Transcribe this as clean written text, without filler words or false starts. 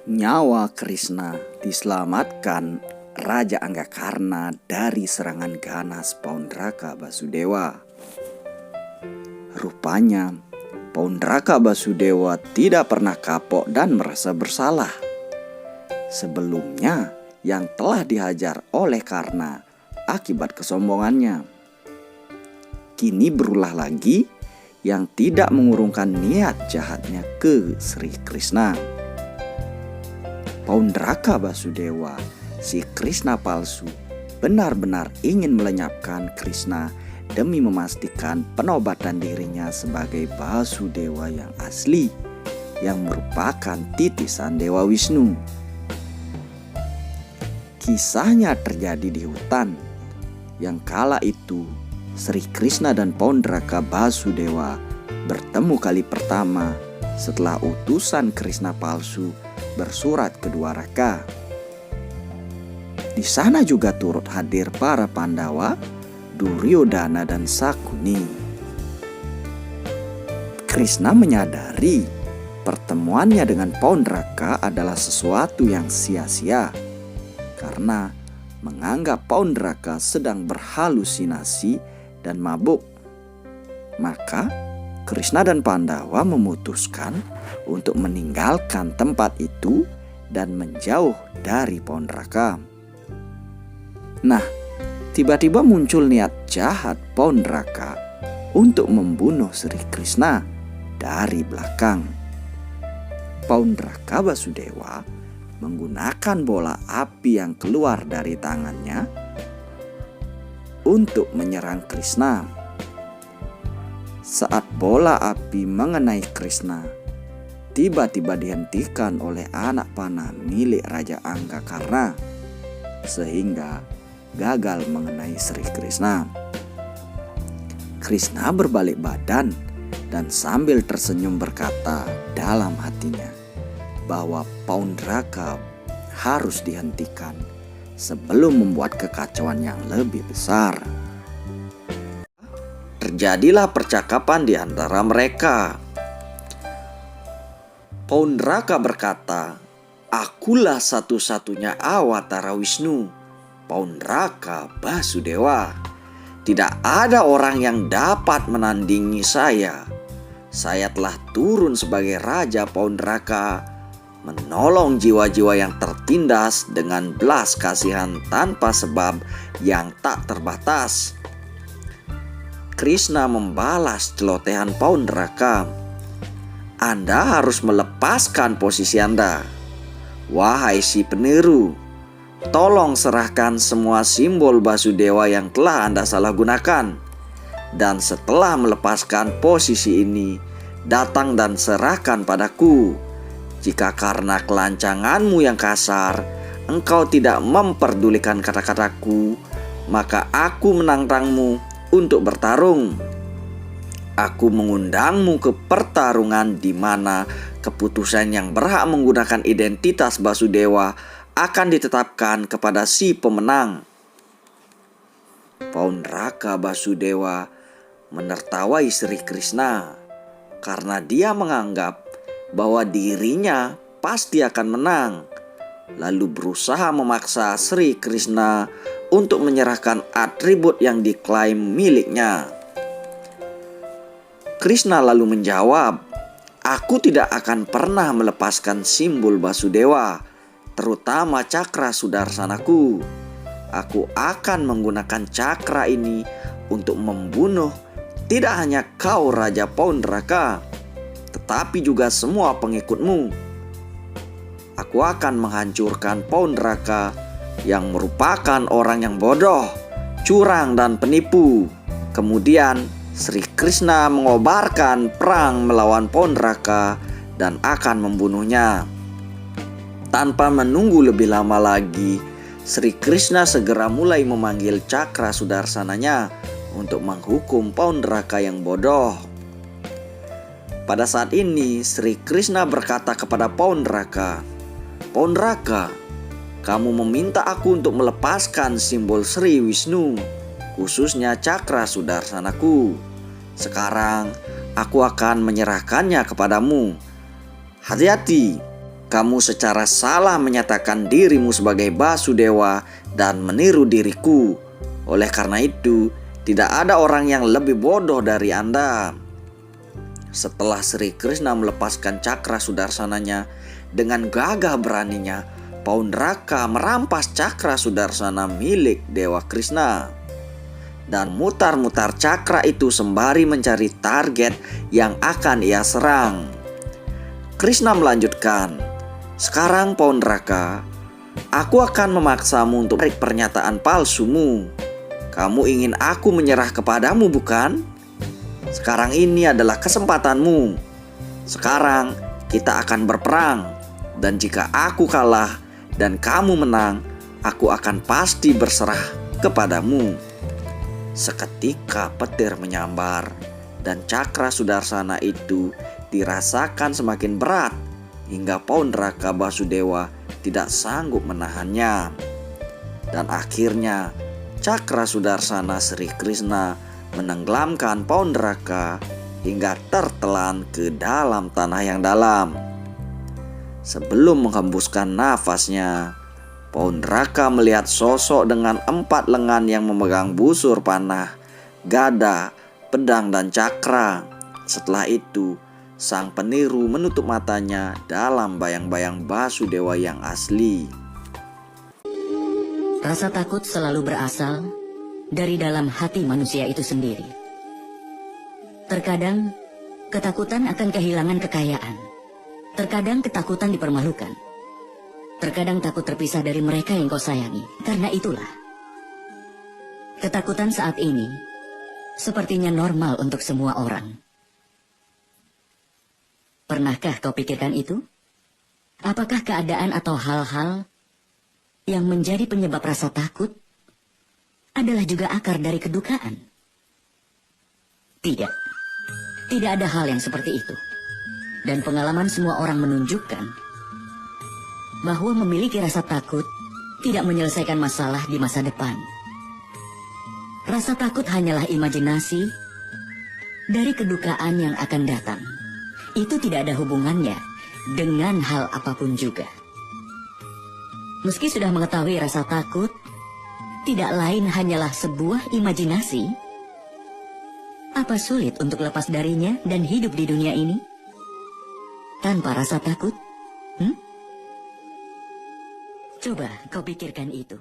Nyawa Krishna diselamatkan Raja Anggakarna dari serangan ganas Paundraka Basudewa. Rupanya Paundraka Basudewa tidak pernah kapok dan merasa bersalah. Sebelumnya yang telah dihajar oleh Karna akibat kesombongannya. Kini berulah lagi yang tidak mengurungkan niat jahatnya ke Sri Krishna. Paundraka Basudewa, si Krishna palsu, benar-benar ingin melenyapkan Krishna demi memastikan penobatan dirinya sebagai Basudewa yang asli, yang merupakan titisan Dewa Wisnu. Kisahnya terjadi di hutan, yang kala itu Sri Krishna dan Paundraka Basudewa bertemu kali pertama setelah utusan Krishna palsu bersurat ke Dwaraka. Di sana juga turut hadir para Pandawa, Duryodhana dan Sakuni. Krishna menyadari pertemuannya dengan Paundraka adalah sesuatu yang sia-sia karena menganggap Paundraka sedang berhalusinasi dan mabuk. Maka Krishna dan Pandawa memutuskan untuk meninggalkan tempat itu dan menjauh dari Paundraka. Nah, tiba-tiba muncul niat jahat Paundraka untuk membunuh Sri Krishna dari belakang. Paundraka Basudewa menggunakan bola api yang keluar dari tangannya untuk menyerang Krishna. Saat bola api mengenai Krishna, tiba-tiba dihentikan oleh anak panah milik Raja Anggakarna, sehingga gagal mengenai Sri Krishna. Krishna berbalik badan dan sambil tersenyum berkata dalam hatinya bahwa Paundraka harus dihentikan sebelum membuat kekacauan yang lebih besar. Terjadilah percakapan di antara mereka. Paundraka berkata, "Akulah satu-satunya awatara Wisnu, Paundraka Basudewa. Tidak ada orang yang dapat menandingi saya. Saya telah turun sebagai Raja Paundraka, menolong jiwa-jiwa yang tertindas dengan belas kasihan tanpa sebab yang tak terbatas." Krishna membalas celotehan Paundraka. "Anda harus melepaskan posisi Anda. Wahai si peniru, tolong serahkan semua simbol Basudewa yang telah Anda salah gunakan. Dan setelah melepaskan posisi ini, datang dan serahkan padaku. Jika karena kelancanganmu yang kasar, engkau tidak memperdulikan kata-kataku, maka aku menantangmu untuk bertarung. Aku mengundangmu ke pertarungan di mana keputusan yang berhak menggunakan identitas Basudewa akan ditetapkan kepada si pemenang." Paundraka Basudewa menertawai Sri Krishna karena dia menganggap bahwa dirinya pasti akan menang, lalu berusaha memaksa Sri Krishna untuk menyerahkan atribut yang diklaim miliknya. Krishna lalu menjawab, "Aku tidak akan pernah melepaskan simbol Basudewa, terutama cakra sudarsanaku. Aku akan menggunakan cakra ini untuk membunuh tidak hanya kau Raja Paundraka, tetapi juga semua pengikutmu. Aku akan menghancurkan Paundraka yang merupakan orang yang bodoh, curang dan penipu." Kemudian Sri Krishna mengobarkan perang melawan Paundraka dan akan membunuhnya. Tanpa menunggu lebih lama lagi, Sri Krishna segera mulai memanggil cakra sudarsananya untuk menghukum Paundraka yang bodoh. Pada saat ini Sri Krishna berkata kepada Paundraka, "Paundraka, kamu meminta aku untuk melepaskan simbol Sri Wisnu, khususnya cakra sudarsanaku. Sekarang aku akan menyerahkannya kepadamu. Hati-hati, Kamu secara salah menyatakan dirimu sebagai Basudewa dan meniru diriku. Oleh karena itu, tidak ada orang yang lebih bodoh dari Anda." Setelah Sri Krishna melepaskan cakra sudarsananya, dengan gagah beraninya Paundraka merampas cakra sudarsana milik Dewa Krishna dan mutar-mutar cakra itu sembari mencari target yang akan ia serang. Krishna melanjutkan, "Sekarang Paundraka, aku akan memaksamu untuk menarik pernyataan palsumu. Kamu ingin aku menyerah kepadamu, bukan? Sekarang ini adalah kesempatanmu. Sekarang kita akan berperang, dan jika aku kalah dan kamu menang, aku akan pasti berserah kepadamu." Seketika petir menyambar dan cakra sudarsana itu dirasakan semakin berat hingga Paundraka Basudewa tidak sanggup menahannya. Dan akhirnya cakra sudarsana Sri Krishna menenggelamkan Paundraka hingga tertelan ke dalam tanah yang dalam. Sebelum menghembuskan nafasnya, Paundraka melihat sosok dengan 4 lengan yang memegang busur panah, gada, pedang, dan cakra. Setelah itu, sang peniru menutup matanya dalam bayang-bayang Basudewa yang asli. Rasa takut selalu berasal dari dalam hati manusia itu sendiri. Terkadang, ketakutan akan kehilangan kekayaan. Terkadang ketakutan dipermalukan. Terkadang takut terpisah dari mereka yang kau sayangi. Karena itulah, ketakutan saat ini sepertinya normal untuk semua orang. Pernahkah kau pikirkan itu? Apakah keadaan atau hal-hal yang menjadi penyebab rasa takut adalah juga akar dari kedukaan? Tidak. Tidak ada hal yang seperti itu. Dan pengalaman semua orang menunjukkan bahwa memiliki rasa takut tidak menyelesaikan masalah di masa depan. Rasa takut hanyalah imajinasi dari kedukaan yang akan datang. Itu tidak ada hubungannya dengan hal apapun juga. Meski sudah mengetahui rasa takut tidak lain hanyalah sebuah imajinasi, apa sulit untuk lepas darinya dan hidup di dunia ini tanpa rasa takut? Coba kau pikirkan itu.